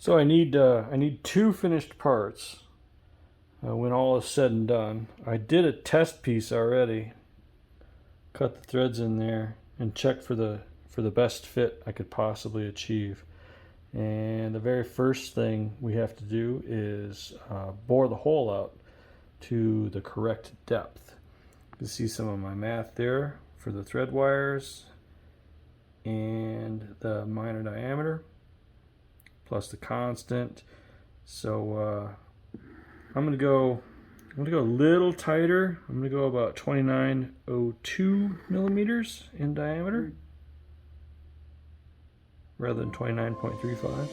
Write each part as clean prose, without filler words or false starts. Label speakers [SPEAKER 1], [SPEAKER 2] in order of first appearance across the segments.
[SPEAKER 1] So I need two finished parts when all is said and done. I did a test piece already, cut the threads in there, and checked for the best fit I could possibly achieve. And the very first thing we have to do is bore the hole out to the correct depth. You can see some of my math there for the thread wires and the minor diameter plus the constant. So I'm gonna go a little tighter. I'm gonna go about 29.02 millimeters in diameter rather than 29.35.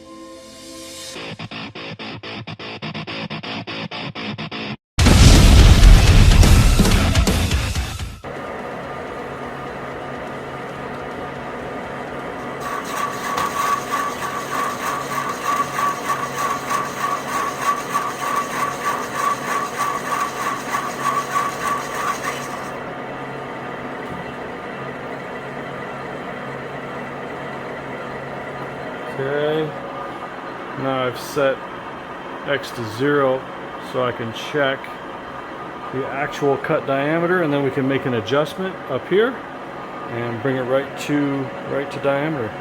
[SPEAKER 1] Okay, now I've set X to 0 so I can check the actual cut diameter, and then we can make an adjustment up here and bring it right to diameter.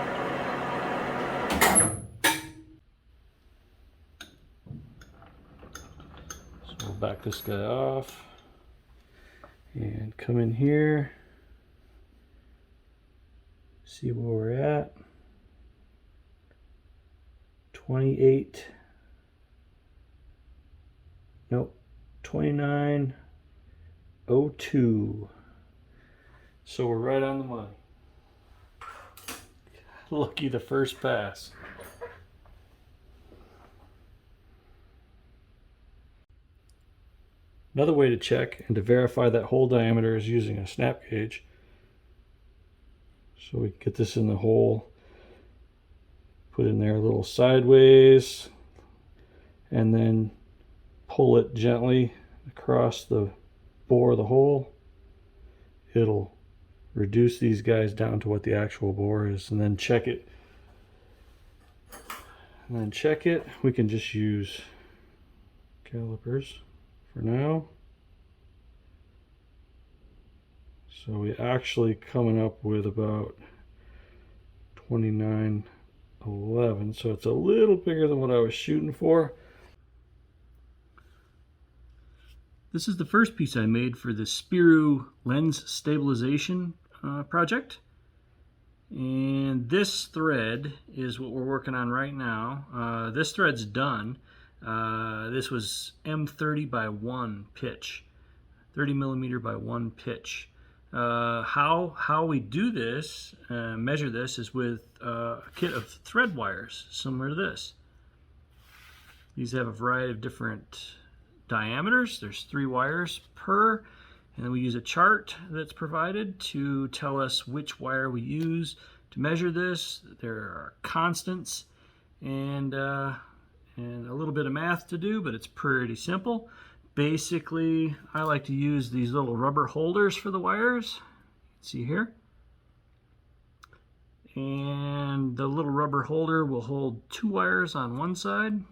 [SPEAKER 1] So we'll back this guy off and come in here, see where we're at. 28, nope, 29.02. So we're right on the money. Lucky the first pass. Another way to check and to verify that hole diameter is using a snap gauge. So we get this in the hole, put in there a little sideways, and then pull it gently across the bore of the hole. It'll reduce these guys down to what the actual bore is, and then check it. We can just use calipers for now. So we actually coming up with about 29.11, so it's a little bigger than what I was shooting for. This is the first piece I made for the Spirou lens stabilization project. And this thread is what we're working on right now. This thread's done. This was M30 by 1 pitch, 30 millimeter by 1 pitch. How we do this, measure this, is with a kit of thread wires similar to this. These have a variety of different diameters. There's 3 wires per, and then we use a chart that's provided to tell us which wire we use to measure this. There are constants and a little bit of math to do, but it's pretty simple. Basically, I like to use these little rubber holders for the wires. See here? And the little rubber holder will hold 2 wires on one side.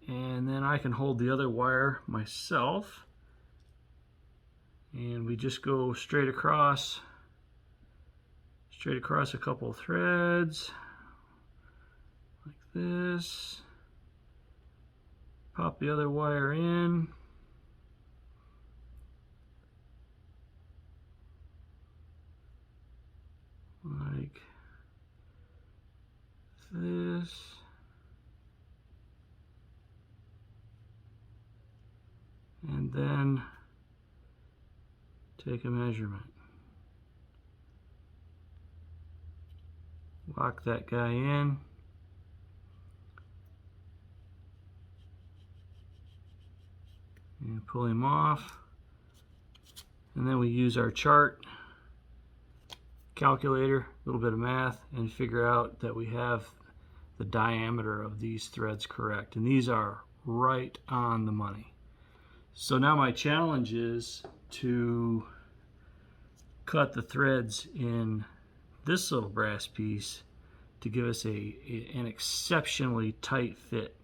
[SPEAKER 1] And then I can hold the other wire myself. And we just go straight across a couple of threads like this. Pop the other wire in. Like this. And then take a measurement. Lock that guy in. And pull him off, and then we use our chart, calculator, a little bit of math, and figure out that we have the diameter of these threads correct, and these are right on the money. So now my challenge is to cut the threads in this little brass piece to give us an exceptionally tight fit.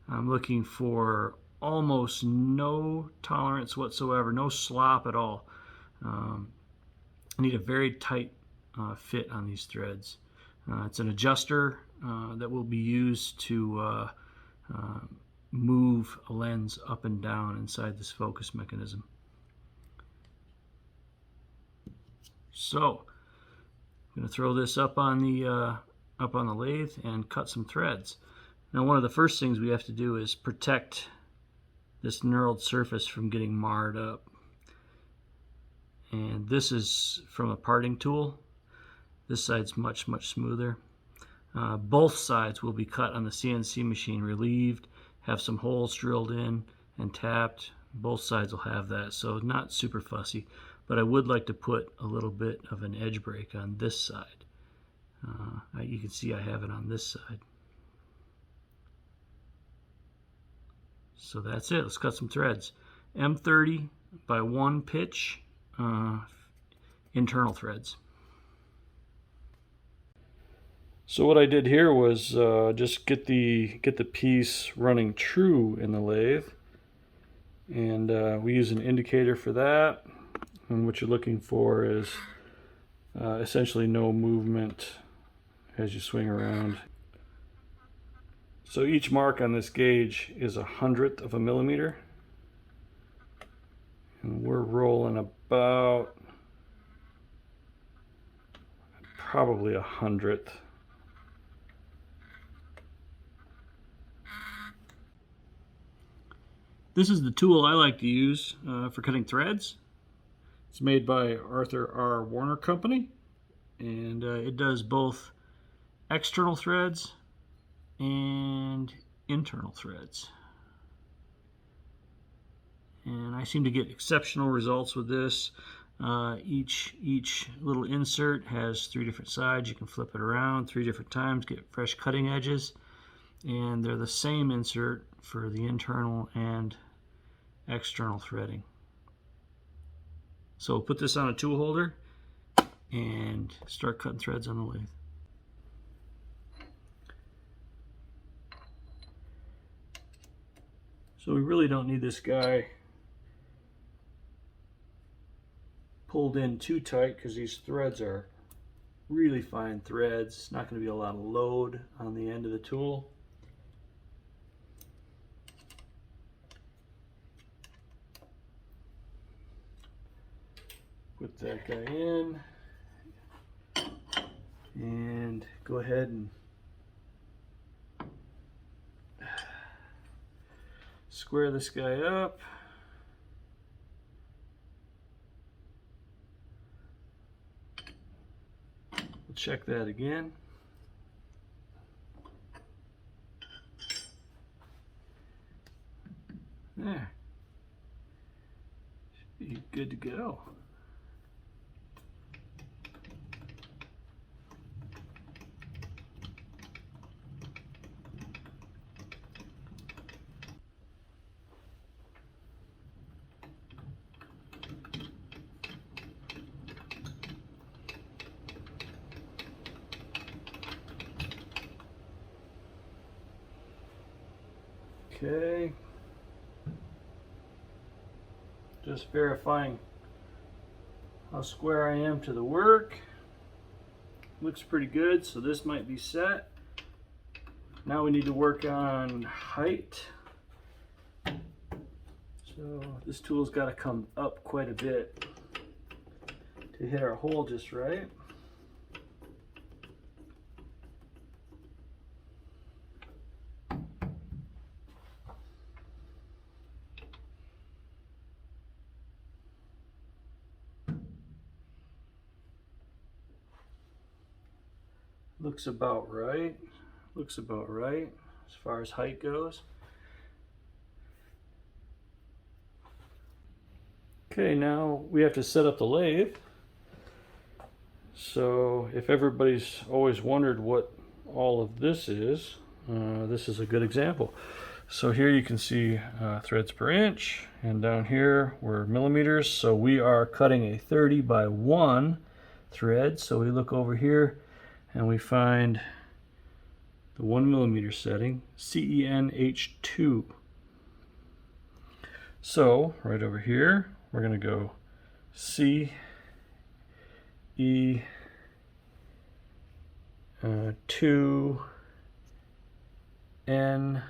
[SPEAKER 1] I'm looking for almost no tolerance whatsoever, no slop at all. I need a very tight fit on these threads. It's an adjuster that will be used to move a lens up and down inside this focus mechanism. So I'm going to throw this up on the lathe and cut some threads. Now, one of the first things we have to do is protect this knurled surface from getting marred up. And this is from a parting tool. This side's much smoother. Both sides will be cut on the CNC machine, relieved, have some holes drilled in and tapped. Both sides will have that, so not super fussy. But I would like to put a little bit of an edge break on this side. You can see I have it on this side. So that's it. Let's cut some threads. M30 by 1 pitch internal threads. So what I did here was just get the piece running true in the lathe, and we use an indicator for that. And what you're looking for is essentially no movement as you swing around. So each mark on this gauge is 1/100 of a millimeter, and we're rolling about probably 1/100. This is the tool I like to use for cutting threads. It's made by Arthur R. Warner Company, and it does both external threads and internal threads. And I seem to get exceptional results with this. Each little insert has 3 different sides. You can flip it around 3 different times, get fresh cutting edges, and they're the same insert for the internal and external threading. So we'll put this on a tool holder and start cutting threads on the lathe. So we really don't need this guy pulled in too tight because these threads are really fine threads. It's not going to be a lot of load on the end of the tool. Put that guy in and go ahead and square this guy up. We'll check that again. There. Should be good to go. Okay, just verifying how square I am to the work. Looks pretty good, so this might be set. Now we need to work on height. So this tool's got to come up quite a bit to hit our hole just right. Looks about right. Looks about right as far as height goes. Okay, now we have to set up the lathe. So if everybody's always wondered what all of this is a good example. So here you can see threads per inch, and down here we're millimeters. So we are cutting a 30 by 1 thread. So we look over here and we find the 1mm setting, CENH2. So right over here, we're going to go C, E, 2, N,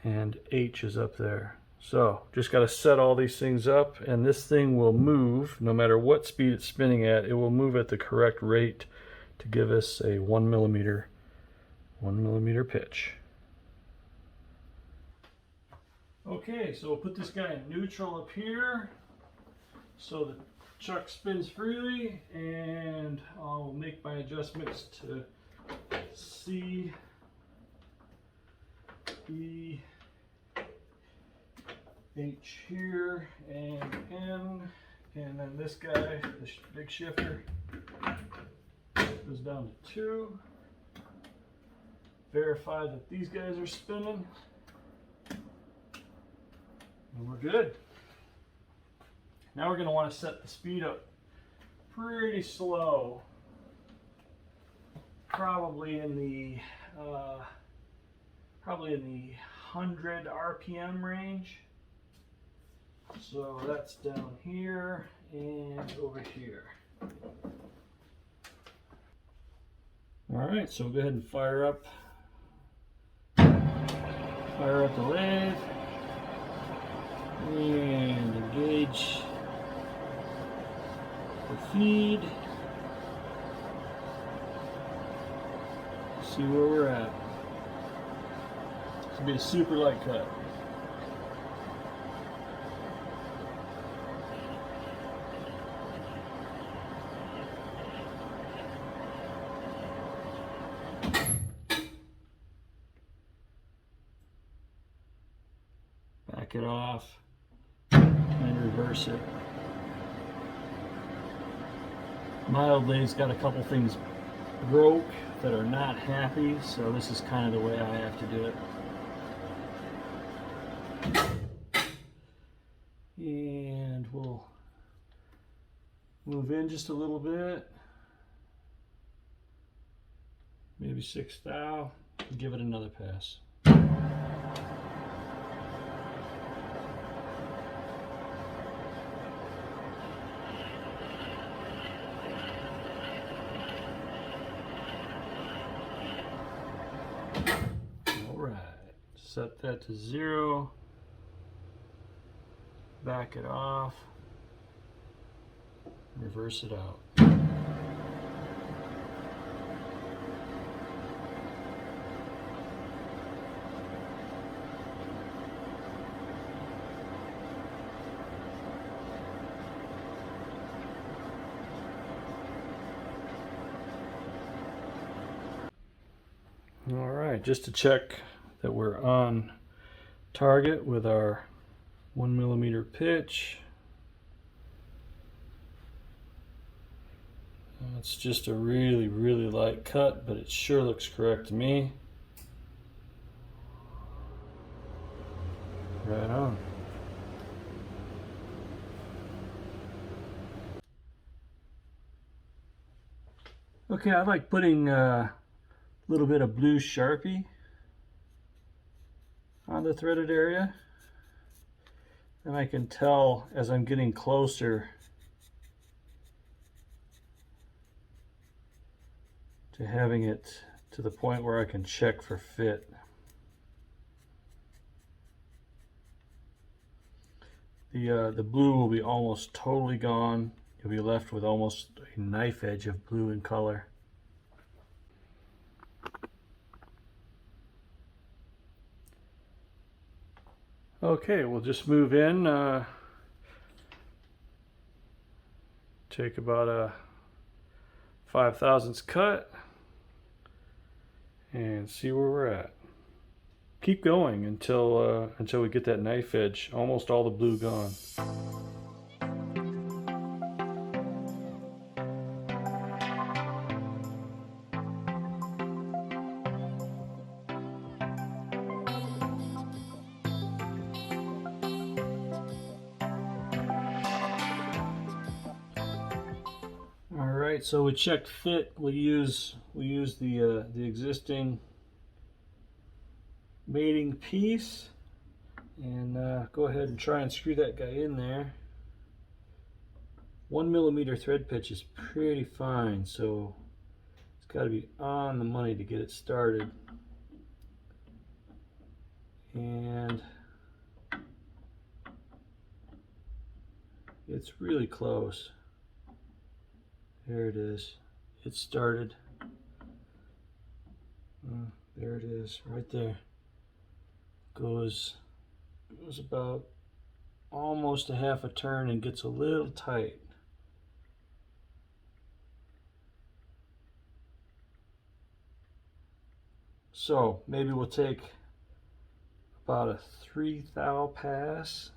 [SPEAKER 1] and H is up there. So just got to set all these things up, and this thing will move no matter what speed it's spinning at. It will move at the correct rate to give us a 1mm pitch. Okay, so we'll put this guy in neutral up here so the chuck spins freely, and I'll make my adjustments to C, E, H here, and N, and then this guy, the big shifter, goes down to 2. Verify that these guys are spinning, and we're good. Now we're going to want to set the speed up pretty slow, probably in the 100 RPM range. So that's down here and over here. All right, so we'll go ahead and fire up the lathe and engage the feed. See where we're at. This will be a super light cut. Back it off and reverse it. My old lathe's got a couple things broke that are not happy, so this is kind of the way I have to do it. And we'll move in just a little bit, maybe 6 thou, and give it another pass. Set that to 0, back it off, reverse it out. All right, just to check that we're on target with our 1mm pitch. It's just a really light cut, but it sure looks correct to me. Right on. Okay, I like putting a little bit of blue Sharpie on the threaded area, and I can tell as I'm getting closer to having it to the point where I can check for fit. The blue will be almost totally gone. You'll be left with almost a knife edge of blue in color. Okay, we'll just move in, take about a 5/1000 cut and see where we're at. Keep going until we get that knife edge, almost all the blue gone. Alright, so we checked fit. We use the existing mating piece, and go ahead and try and screw that guy in there. 1 millimeter thread pitch is pretty fine, so it's got to be on the money to get it started. And it's really close. There it is. It started. There it is, right there. Goes about almost a half a turn and gets a little tight. So maybe we'll take about a 3 thou pass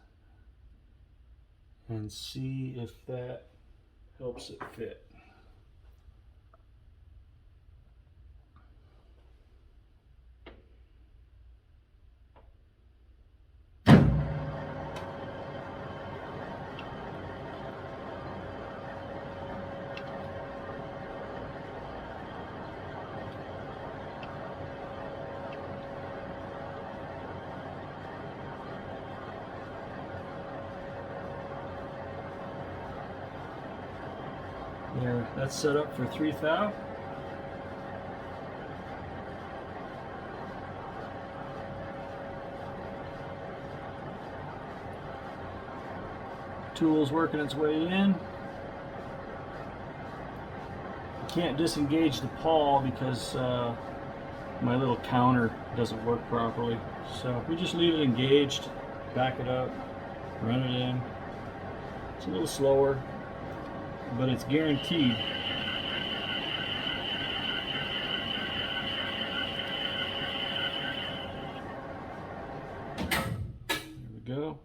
[SPEAKER 1] and see if that helps it fit. There, that's set up for 3 thou. Tool's working its way in. I can't disengage the pawl because my little counter doesn't work properly. So we just leave it engaged, back it up, run it in. It's a little slower, but it's guaranteed. There we go.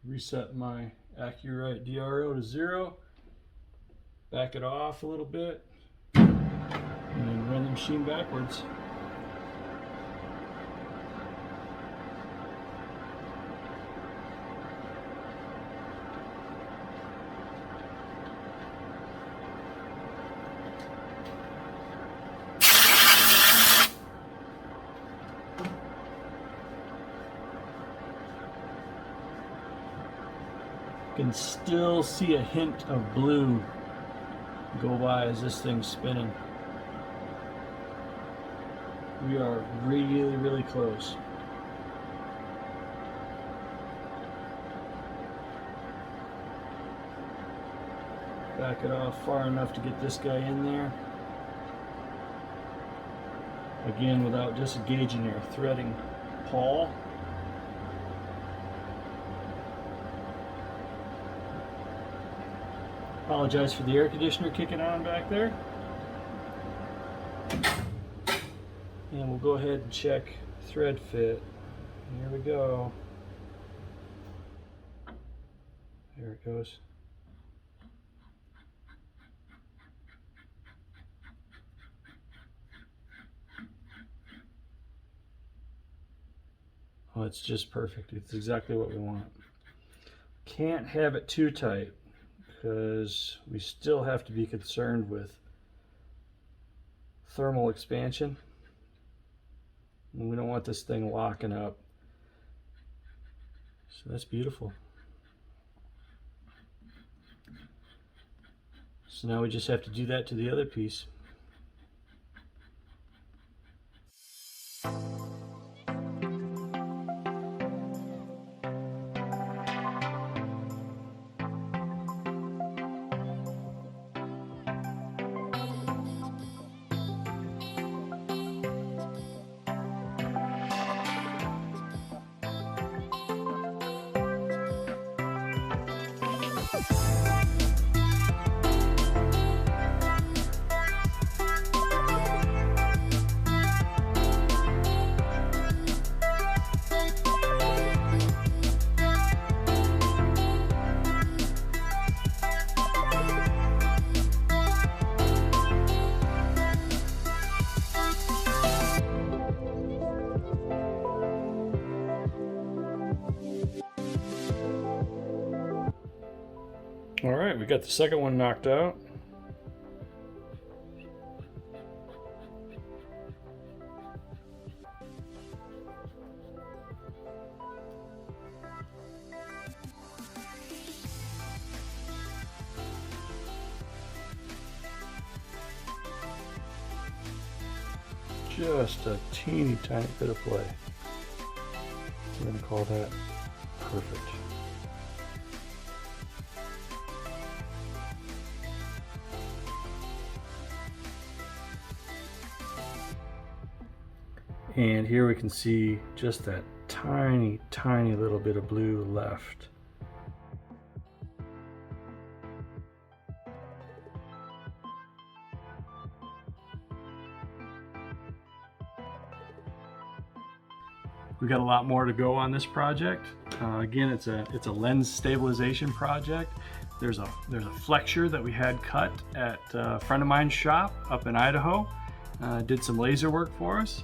[SPEAKER 1] Reset my Accurite DRO to 0. Back it off a little bit, and then run the machine backwards. You can still see a hint of blue go by as this thing's spinning. We are really, really close. Back it off far enough to get this guy in there. Again, without disengaging our threading pawl. Apologize for the air conditioner kicking on back there. And we'll go ahead and check thread fit. Here we go. There it goes. Oh, it's just perfect. It's exactly what we want. Can't have it too tight, because we still have to be concerned with thermal expansion. And we don't want this thing locking up. So that's beautiful. So now we just have to do that to the other piece. right, we got the second one knocked out. Just a teeny tiny bit of play. I'm going to call that perfect. And here we can see just that tiny, tiny little bit of blue left. We've got a lot more to go on this project. Again, it's a lens stabilization project. There's a flexure that we had cut at a friend of mine's shop up in Idaho. Did some laser work for us.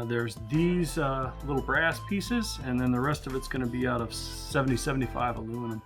[SPEAKER 1] There's these little brass pieces, and then the rest of it's going to be out of 70-75 aluminum.